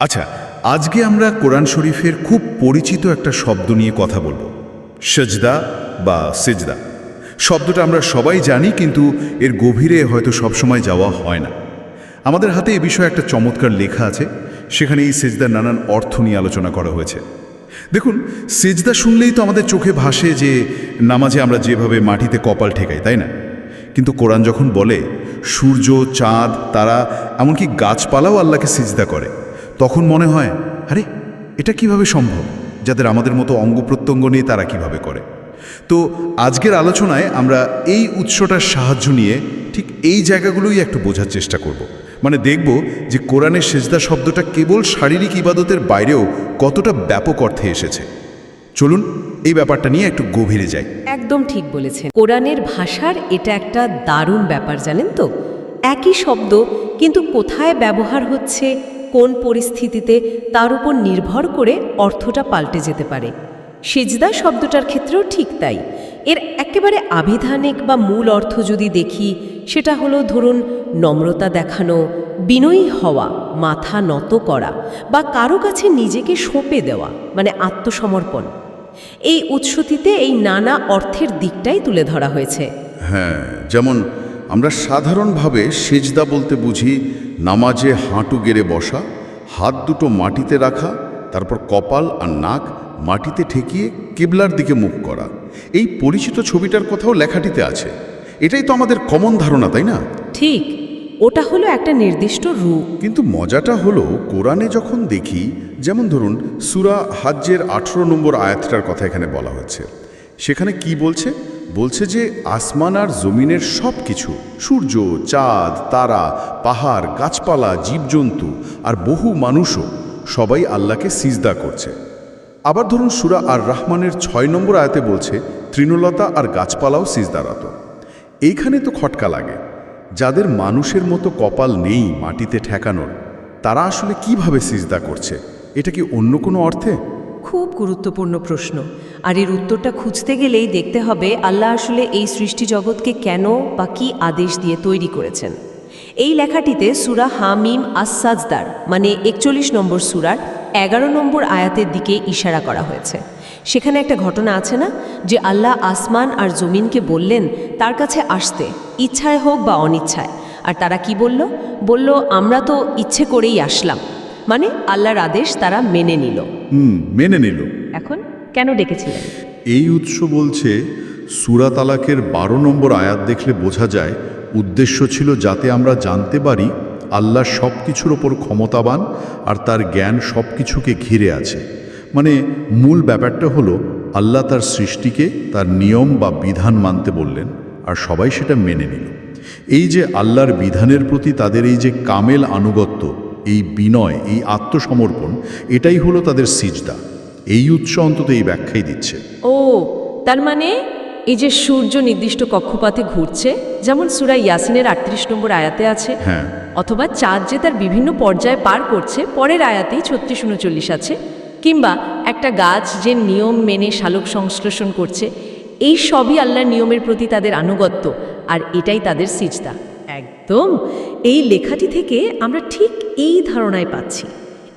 আচ্ছা, আজকে আমরা কোরআন শরীফের খুব পরিচিত একটা শব্দ নিয়ে কথা বলবো, সেজদা বা সিজদা। শব্দটা আমরা সবাই জানি, কিন্তু এর গভীরে হয়তো সবসময় যাওয়া হয় না। আমাদের হাতে এ বিষয়ে একটা চমৎকার লেখা আছে, সেখানে এই সেজদার নানান অর্থ নিয়ে আলোচনা করা হয়েছে। দেখুন, সেজদা শুনলেই তো আমাদের চোখে ভাসে যে নামাজে আমরা যেভাবে মাটিতে কপাল ঠেকাই, তাই না? কিন্তু কোরআন যখন বলে সূর্য, চাঁদ, তারা, এমনকি গাছপালাও আল্লাহকে সিজদা করে, তখন মনে হয়, আরে এটা কিভাবে সম্ভব? যাদের আমাদের মতো অঙ্গ প্রত্যঙ্গ নেই তারা কিভাবে করে? তো আজকের আলোচনায় আমরা এই উৎসটার সাহায্য নিয়ে ঠিক এই জায়গাগুলোই একটু বোঝার চেষ্টা করব। মানে দেখব যে কোরআনের সেজদা শব্দটা কেবল শারীরিক ইবাদতের বাইরেও কতটা ব্যাপক অর্থে এসেছে। চলুন এই ব্যাপারটা নিয়ে একটু গভীরে যাই। একদম ঠিক বলেছেন। কোরআনের ভাষার এটা একটা দারুণ ব্যাপার, জানেন তো? একই শব্দ কিন্তু কোথায় ব্যবহার হচ্ছে, কোন পরিস্থিতিতে, তার উপর নির্ভর করে অর্থটা পাল্টে যেতে পারে। সিজদা শব্দটার ক্ষেত্রেও ঠিক তাই। এর একেবারে আবিধানিক বা মূল অর্থ যদি দেখি, সেটা হলো ধরুন নম্রতা দেখানো, বিনয়ী হওয়া, মাথা নত করা বা কারো কাছে নিজেকে সঁপে দেওয়া, মানে আত্মসমর্পণ। এই উৎসটিতে এই নানা অর্থের দিকটাই তুলে ধরা হয়েছে। হ্যাঁ, যেমন আমরা সাধারণভাবে সেজদা বলতে বুঝি নামাজে হাঁটু গেড়ে বসা, হাত দুটো মাটিতে রাখা, তারপর কপাল আর নাক মাটিতে ঠেকিয়ে কিবলার দিকে মুখ করা। এই পরিচিত ছবিটার কথাও লেখাটিতে আছে। এটাই তো আমাদের কমন ধারণা, তাই না? ঠিক, ওটা হলো একটা নির্দিষ্ট রূপ। কিন্তু মজাটা হলো কোরআনে যখন দেখি, যেমন ধরুন সূরা হাজ্জের 18 নম্বর আয়াতটার কথা এখানে বলা হচ্ছে, সেখানে কি বলছে? বলছে যে আসমান আর জমিনের সব কিছু, সূর্য, চাঁদ, তারা, পাহাড়, গাছপালা, জীবজন্তু আর বহু মানুষও সবাই আল্লাহকে সিজদা করছে। আবার ধরুন সূরা আর রহমানের 6 নম্বর আয়াতে বলছে তৃণলতা আর গাছপালাও সিজদারত। এইখানে তো খটকা লাগে, যাদের মানুষের মতো কপাল নেই মাটিতে ঠেকানোর, তারা আসলে কিভাবে সিজদা করছে? এটা কি অন্য কোনো অর্থে? খুব গুরুত্বপূর্ণ প্রশ্ন। আর এর উত্তরটা খুঁজতে গেলেই দেখতে হবে আল্লাহ আসলে এই সৃষ্টি জগৎকে কেন বা কী আদেশ দিয়ে তৈরি করেছেন। এই লেখাটিতে সূরা হামিম আস-সাজদার মানে 41 নম্বর সূরার 11 নম্বর আয়াতের দিকে ইশারা করা হয়েছে। সেখানে একটা ঘটনা আছে না, যে আল্লাহ আসমান আর জমিনকে বললেন তার কাছে আসতে, ইচ্ছায় হোক বা অনিচ্ছায়। আর তারা কি বলল? বলল, আমরা তো ইচ্ছে করেই আসলাম। মানে আল্লাহর আদেশ তারা মেনে নিল। মেনে নিল। এখন কেন ডেকেছিলেন? এই উৎস বলছে সূরা তালাকের 12 নম্বর আয়াত দেখলে বোঝা যায় উদ্দেশ্য ছিল যাতে আমরা জানতে পারি আল্লাহ সব কিছুর ওপর ক্ষমতাবান আর তার জ্ঞান সব কিছুকে ঘিরে আছে। মানে মূল ব্যাপারটা হলো আল্লাহ তার সৃষ্টিকে তার নিয়ম বা বিধান মানতে বললেন, আর সবাই সেটা মেনে নিল। এই যে আল্লাহর বিধানের প্রতি তাদের এই যে কামেল আনুগত্য, এই বিনয়, এই আত্মসমর্পণ, এটাই হলো তাদের সিজদা। এই উৎস অন্তত এই ব্যাখ্যাই দিচ্ছে। ও, তার মানে এই যে সূর্য নির্দিষ্ট কক্ষপথে ঘুরছে, যেমন সূরা ইয়াসিনের 38 নম্বর আয়াতে আছে, হ্যাঁ, অথবা চাঁদ যে তার বিভিন্ন পর্যায়ে পার করছে, পরের আয়াতেই 36-39 আছে, কিংবা একটা গাছ যে নিয়ম মেনে শালক সংশ্লেষণ করছে, এই সবই আল্লাহর নিয়মের প্রতি তাদের আনুগত্য, আর এটাই তাদের সিজদা। একদম, এই লেখাটি থেকে আমরা ঠিক এই ধারণায় পাচ্ছি,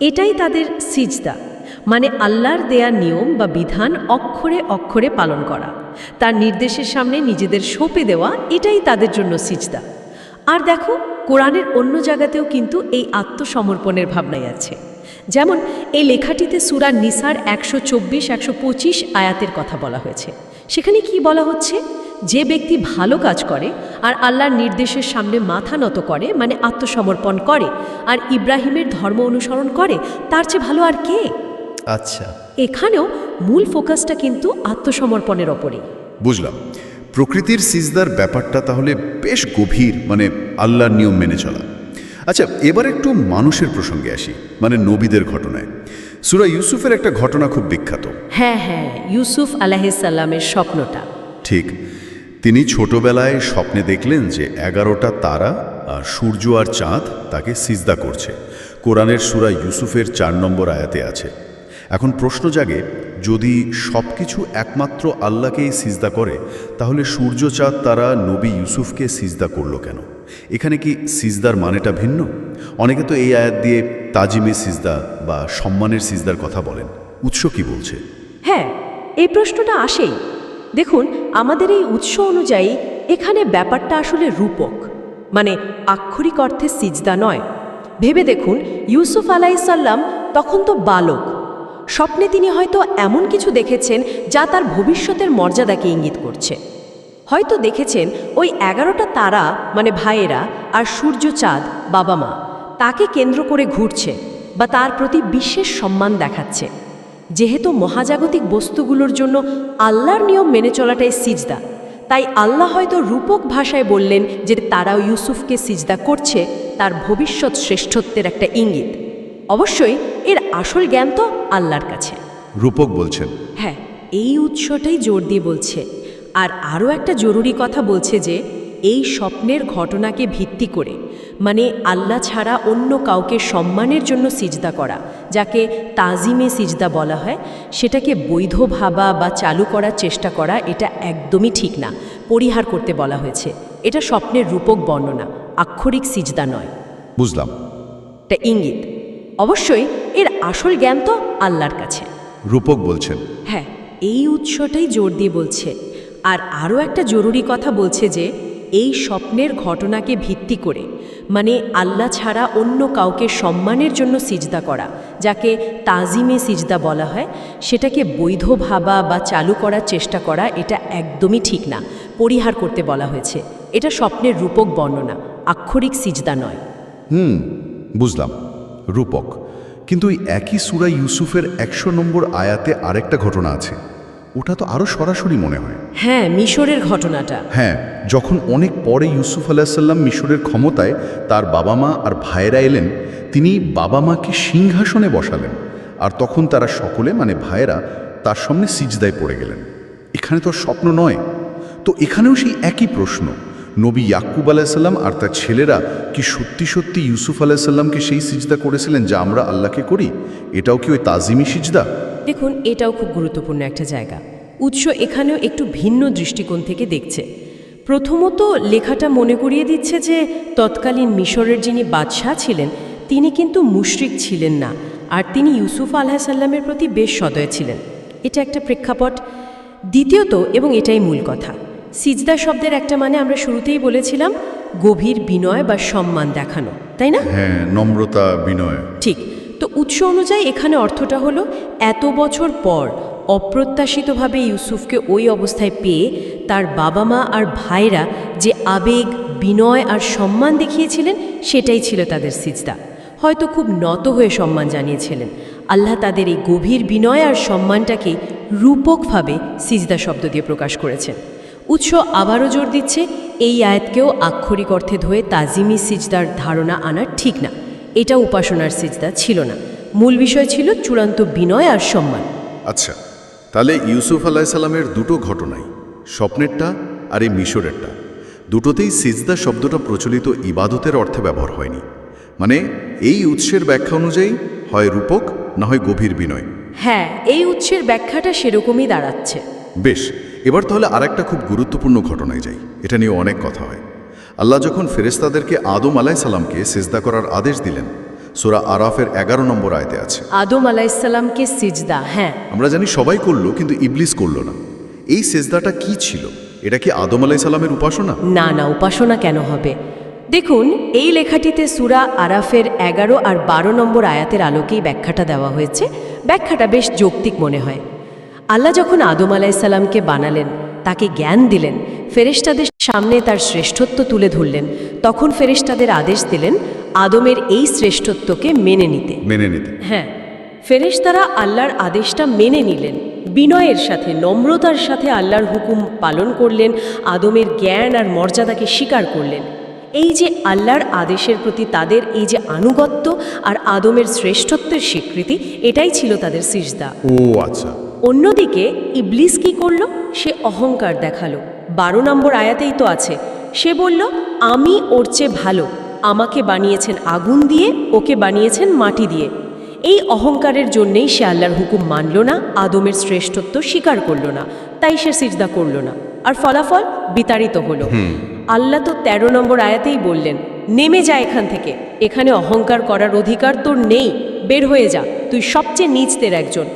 এটাই তাদের সিজদা। মানে আল্লাহর দেয়া নিয়ম বা বিধান অক্ষরে অক্ষরে পালন করা, তার নির্দেশের সামনে নিজেদের সঁপে দেওয়া, এটাই তাদের জন্য সিজদা। আর দেখো, কোরআনের অন্য জায়গাতেও কিন্তু এই আত্মসমর্পণের ভাবনাই আছে। যেমন এই লেখাটিতে সূরা নিসার 124-125 আয়াতের কথা বলা হয়েছে। সেখানে কি বলা হচ্ছে? যে ব্যক্তি ভালো কাজ করে আর আল্লাহর নির্দেশের সামনে মাথা নত করে, মানে আত্মসমর্পণ করে, আর ইব্রাহিমের ধর্ম অনুসরণ করে, তার চেয়ে ভালো আর কে? আচ্ছা, এখানেও মূল ফোকাসটা কিন্তু আত্মসমর্পণের ওপরেই। বুঝলাম। প্রকৃতির সিজদার ব্যাপারটা তাহলে বেশ গভীর, মানে আল্লাহর নিয়ম মেনে চলা। আচ্ছা, এবার একটু মানুষের প্রসঙ্গে আসি, মানে নবীদের ঘটনায়। সূরা ইউসুফের একটা ঘটনা খুব বিখ্যাত। হ্যাঁ হ্যাঁ, ইউসুফ আলাইহিস সালামের স্বপ্নটা। ঠিক, তিনি ছোটবেলায় স্বপ্নে দেখলেন যে 11টা তারা আর সূর্য আর চাঁদ তাকে সিজদা করছে। কোরআনের সূরা ইউসুফের 4 নম্বর আয়াতে আছে। এখন প্রশ্ন জাগে, যদি সব কিছু একমাত্র আল্লাহকেই সিজদা করে, তাহলে সূর্য চাঁদ তারা নবী ইউসুফকে সিজদা করলো কেন? এখানে কি সিজদার মানেটা ভিন্ন? অনেকে তো এই আয়াত দিয়ে তাজিমে সিজদা বা সম্মানের সিজদার কথা বলেন। উৎস কি বলছে? হ্যাঁ, এই প্রশ্নটা আসেই। দেখুন, আমাদের এই উৎস অনুযায়ী এখানে ব্যাপারটা আসলে রূপক, মানে আক্ষরিক অর্থে সিজদা নয়। ভেবে দেখুন, ইউসুফ আলাইসাল্লাম তখন তো বালক। স্বপ্নে তিনি হয়তো এমন কিছু দেখেছেন যা তার ভবিষ্যতের মর্যাদাকে ইঙ্গিত করছে। হয়তো দেখেছেন ওই 11টা তারা, মানে ভাইয়েরা আর সূর্য চাঁদ, বাবা মা, তাকে কেন্দ্র করে ঘুরছে বা তার প্রতি বিশেষ সম্মান দেখাচ্ছে। যেহেতু মহাজাগতিক বস্তুগুলোর জন্য আল্লাহর নিয়ম মেনে চলাটাই সিজদা, তাই আল্লাহ হয়তো রূপক ভাষায় বললেন যে তারাও ইউসুফকে সিজদা করছে, তার ভবিষ্যৎ শ্রেষ্ঠত্বের একটা ইঙ্গিত। অবশ্যই এর আসল জ্ঞান তো আল্লাহর কাছে। রূপক বলছেন? হ্যাঁ, এই উৎসটাই জোর দিয়ে বলছে। আর আরও একটা জরুরি কথা বলছে যে এই স্বপ্নের ঘটনাকে ভিত্তি করে, মানে আল্লাহ ছাড়া অন্য কাউকে সম্মানের জন্য সিজদা করা, যাকে তাজিমে সিজদা বলা হয়, সেটাকে বৈধ ভাবা বা চালু করার চেষ্টা করা, এটা একদমই ঠিক না। পরিহার করতে বলা হয়েছে। এটা স্বপ্নের রূপক বর্ণনা, আক্ষরিক সিজদা নয়। বুঝলাম। এটা ইঙ্গিত। অবশ্যই এর আসল জ্ঞান তো আল্লাহর কাছে। রূপক বলছেন? হ্যাঁ, এই উৎসটাই জোর দিয়ে বলছে। আর আরও একটা জরুরি কথা বলছে যে এই স্বপ্নের ঘটনাকে ভিত্তি করে, মানে আল্লাহ ছাড়া অন্য কাউকে সম্মানের জন্য সিজদা করা, যাকে তাজিমে সিজদা বলা হয়, সেটাকে বৈধ ভাবা বা চালু করার চেষ্টা করা, এটা একদমই ঠিক না। পরিহার করতে বলা হয়েছে। এটা স্বপ্নের রূপক বর্ণনা, আক্ষরিক সিজদা নয়। বুঝলাম, রূপক। কিন্তু ওই একই সূরা ইউসুফের 100 নম্বর আয়াতে আরেকটা ঘটনা আছে, ওটা তো আরও সরাসরি মনে হয়। হ্যাঁ, মিশরের ঘটনাটা। হ্যাঁ, যখন অনেক পরে ইউসুফ আলাইসাল্লাম মিশরের ক্ষমতায়, তার বাবা মা আর ভাইয়েরা এলেন, তিনি বাবা মাকে সিংহাসনে বসালেন, আর তখন তারা সকলে, মানে ভাইয়েরা, তার সামনে সিজদায় পড়ে গেলেন। এখানে তো স্বপ্ন নয়। তো এখানেও সেই একই প্রশ্ন, নবী ইয়াকুব আলাইসাল্লাম আর তার ছেলেরা কি সত্যি সত্যি ইউসুফ আলাইসাল্লামকে সেই সিজদা করেছিলেন যা আমরা আল্লাহকে করি? এটাও কি ওই তাজিমি সিজদা? দেখুন, এটাও খুব গুরুত্বপূর্ণ একটা জায়গা। উৎস এখানেও একটু ভিন্ন দৃষ্টিকোণ থেকে দেখছে। প্রথমত, লেখাটা মনে করিয়ে দিচ্ছে যে তৎকালীন মিশরের যিনি বাদশাহ ছিলেন, তিনি কিন্তু মুশরিক ছিলেন না, আর তিনি ইউসুফ আলাইসাল্লামের প্রতি বেশ সদয় ছিলেন। এটা একটা প্রেক্ষাপট। দ্বিতীয়ত, এবং এটাই মূল কথা, সিজদা শব্দের একটা মানে আমরা শুরুতেই বলেছিলাম গভীর বিনয় বা সম্মান দেখানো, তাই না? হ্যাঁ, নম্রতা, বিনয়। ঠিক। তো উৎস অনুযায়ী এখানে অর্থটা হলো এত বছর পর অপ্রত্যাশিতভাবে ইউসুফকে ওই অবস্থায় পেয়ে তার বাবা মা আর ভাইরা যে আবেগ, বিনয় আর সম্মান দেখিয়েছিলেন, সেটাই ছিল তাদের সিজদা। হয়তো খুব নত হয়ে সম্মান জানিয়েছিলেন। আল্লাহ তাদের এই গভীর বিনয় আর সম্মানটাকে রূপকভাবে সিজদা শব্দ দিয়ে প্রকাশ করেছেন। উৎস আবারও জোর দিচ্ছে এই আয়াতকেও আক্ষরিক অর্থে ধরে তাজিমি সিজদার ধারণা আনা ঠিক না। এটা উপাসনার সিজদা ছিল না। মূল বিষয় ছিল চূড়ান্ত বিনয় আর সম্মান। আচ্ছা, তাহলে ইউসুফ আলাইসাল্লামের দুটো ঘটনাই, স্বপ্নেরটা আর এই মিশরেরটা, দুটোতেই সিজদা শব্দটা প্রচলিত ইবাদতের অর্থে ব্যবহার হয়নি। মানে এই উৎসের ব্যাখ্যা অনুযায়ী হয় রূপক, না হয় গভীর বিনয়। হ্যাঁ, এই উৎসের ব্যাখ্যাটা সেরকমই দাঁড়াচ্ছে। বেশ, এবার তাহলে আরেকটা খুব গুরুত্বপূর্ণ ঘটনায় যাই। এটা নিয়ে অনেক কথা হয়। আল্লাহ যখন ফেরেশতাদেরকে আদম আলাইসাল্লামকে সিজদা করার আদেশ দিলেন, সূরা আরাফের 11 নম্বর আয়াতে আছে আদম আলাইসাল্লামকে সিজদা। হ্যাঁ, আমরা জানি সবাই করলো, কিন্তু ইবলিস করলো না। এই সিজদাটা কি ছিল? এটা কি আদম আলাইসাল্লামের উপাসনা? না না, উপাসনা কেন হবে? দেখুন, এই লেখাটিতে সূরা আরাফের 11 আর 12 নম্বর আয়াতের আলোকেই ব্যাখ্যাটা দেওয়া হয়েছে। ব্যাখ্যাটা বেশ যৌক্তিক মনে হয়। আল্লাহ যখন আদম আলাইসাল্লামকে বানালেন, তাকে জ্ঞান দিলেন, ফেরেশতাদের সামনে তার শ্রেষ্ঠত্ব তুলে ধরলেন, তখন ফেরেশতাদের আদেশ দিলেন আদমের এই শ্রেষ্ঠত্বকে মেনে নিতে। হ্যাঁ, ফেরেশতারা আল্লাহর আদেশটা মেনে নিলেন, বিনয়ের সাথে, নম্রতার সাথে আল্লাহর হুকুম পালন করলেন, আদমের জ্ঞান আর মর্যাদাকে স্বীকার করলেন। এই যে আল্লাহর আদেশের প্রতি তাদের এই যে আনুগত্য আর আদমের শ্রেষ্ঠত্বের স্বীকৃতি, এটাই ছিল তাদের সিজদা। ও আচ্ছা। অন্যদিকে ইবলিস কি করল? সে অহংকার দেখালো। 12 নম্বর আয়াতেই তো আছে, সে বলল আমি ওর চেয়ে ভালো, আমাকে বানিয়েছেন আগুন দিয়ে, ওকে বানিয়েছেন মাটি দিয়ে। এই অহংকারের জন্যেই সে আল্লাহর হুকুম মানল না, আদমের শ্রেষ্ঠত্ব স্বীকার করল না, তাই সে সিজদা করল না, আর ফলাফল বিতাড়িত হলো। আল্লাহ তো 13 নম্বর আয়াতেই বললেন, নেমে যা এখান থেকে, এখানে অহংকার করার অধিকার তোর নেই, বের হয়ে যা, তুই সবচেয়ে নীচদের একজন।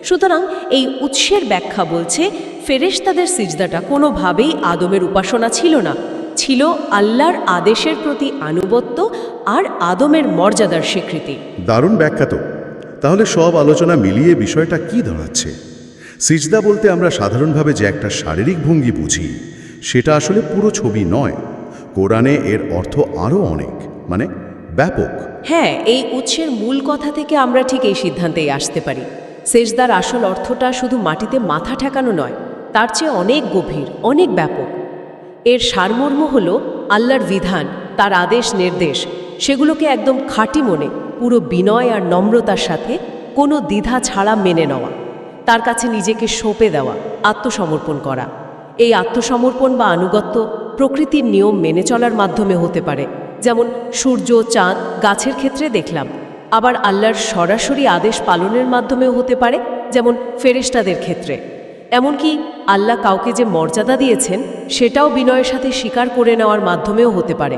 সুতরাং এই উৎসের ব্যাখ্যা বলছে ফেরেশতাদের সিজদাটা কোনোভাবেই আদমের উপাসনা ছিল না, ছিল আল্লাহর আদেশের প্রতি আনুগত্য আর আদমের মর্যাদার স্বীকৃতি। দারুণ ব্যাখ্যা তো। তাহলে সব আলোচনা মিলিয়ে বিষয়টা কি দাঁড়াচ্ছে? সিজদা বলতে আমরা সাধারণভাবে যে একটা শারীরিক ভঙ্গি বুঝি, সেটা আসলে পুরো ছবি নয়। কোরআনে এর অর্থ আরও অনেক, মানে ব্যাপক। হ্যাঁ, এই উৎসের মূল কথা থেকে আমরা ঠিক এই সিদ্ধান্তেই আসতে পারি। সেজদার আসল অর্থটা শুধু মাটিতে মাথা ঠেকানো নয়, তার চেয়ে অনেক গভীর, অনেক ব্যাপক। এর সারমর্ম হল আল্লাহর বিধান, তার আদেশ নির্দেশ, সেগুলোকে একদম খাঁটি মনে, পুরো বিনয় আর নম্রতার সাথে, কোনো দ্বিধা ছাড়া মেনে নেওয়া, তার কাছে নিজেকে সঁপে দেওয়া, আত্মসমর্পণ করা। এই আত্মসমর্পণ বা আনুগত্য প্রকৃতির নিয়ম মেনে চলার মাধ্যমে হতে পারে, যেমন সূর্য, চাঁদ, গাছের ক্ষেত্রে দেখলাম। আবার আল্লাহর সরাসরি আদেশ পালনের মাধ্যমেও হতে পারে, যেমন ফেরেশতাদের ক্ষেত্রে। এমনকি আল্লাহ কাউকে যে মর্যাদা দিয়েছেন সেটাও বিনয়ের সাথে স্বীকার করে নেওয়ার মাধ্যমেও হতে পারে।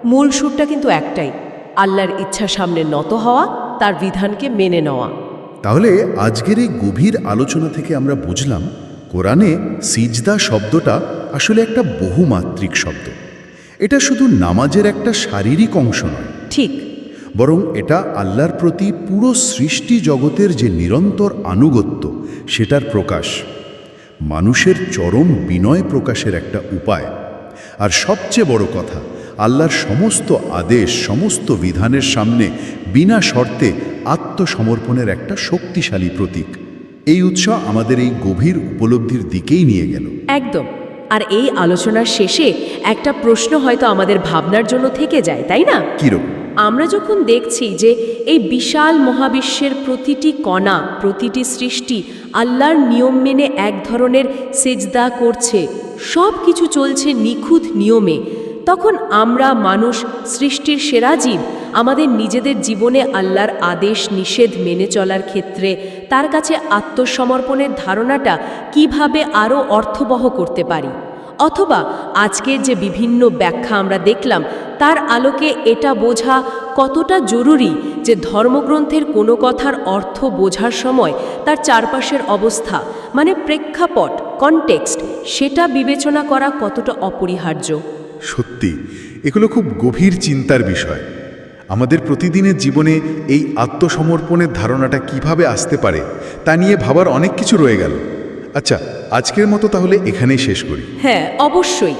মূল সুরটা কিন্তু একটাই, আল্লাহর ইচ্ছা সামনে নত হওয়া, তার বিধানকে মেনে নেওয়া। তাহলে আজকের এই গভীর আলোচনা থেকে আমরা বুঝলাম, কোরআনে সিজদা শব্দটা আসলে একটা বহুমাত্রিক শব্দ। এটা শুধু নামাজের একটা শারীরিক অংশ নয়, ঠিক, বরং এটা আল্লাহর প্রতি পুরো সৃষ্টি জগতের যে নিরন্তর আনুগত্য, সেটার প্রকাশ, মানুষের চরম বিনয় প্রকাশের একটা উপায়। আর সবচেয়ে বড় কথা, আল্লাহর সমস্ত আদেশ, সমস্ত বিধানের সামনে বিনা শর্তে আত্মসমর্পণের একটা শক্তিশালী প্রতীক। এই উৎসব আমাদের এই গভীর উপলব্ধির দিকেই নিয়ে গেল। একদম। আর এই আলোচনার শেষে একটা প্রশ্ন হয়তো আমাদের ভাবনার জন্য থেকে যায়, তাই না? কিরকম? আমরা যখন দেখছি যে এই বিশাল মহাবিশ্বের প্রতিটি কণা, প্রতিটি সৃষ্টি আল্লাহর নিয়ম মেনে এক ধরনের সেজদা করছে, সব কিছু চলছে নিখুঁত নিয়মে, তখন আমরা মানুষ, সৃষ্টির সেরা জীব, আমাদের নিজেদের জীবনে আল্লাহর আদেশ নিষেধ মেনে চলার ক্ষেত্রে তার কাছে আত্মসমর্পণের ধারণাটা কিভাবে আরও অর্থবহ করতে পারি। অথবা আজকের যে বিভিন্ন ব্যাখ্যা আমরা দেখলাম, তার আলোকে এটা বোঝা কতটা জরুরি যে ধর্মগ্রন্থের কোনো কথার অর্থ বোঝার সময় তার চারপাশের অবস্থা, মানে প্রেক্ষাপট, কনটেক্সট, সেটা বিবেচনা করা কতটা অপরিহার্য। সত্যি, এগুলো খুব গভীর চিন্তার বিষয়। আমাদের প্রতিদিনের জীবনে এই আত্মসমর্পণের ধারণাটা কিভাবে আসতে পারে তা নিয়ে ভাবার অনেক কিছু রয়ে গেল। আচ্ছা, আজকের মতো তাহলে এখানেই শেষ করি। হ্যাঁ, অবশ্যই।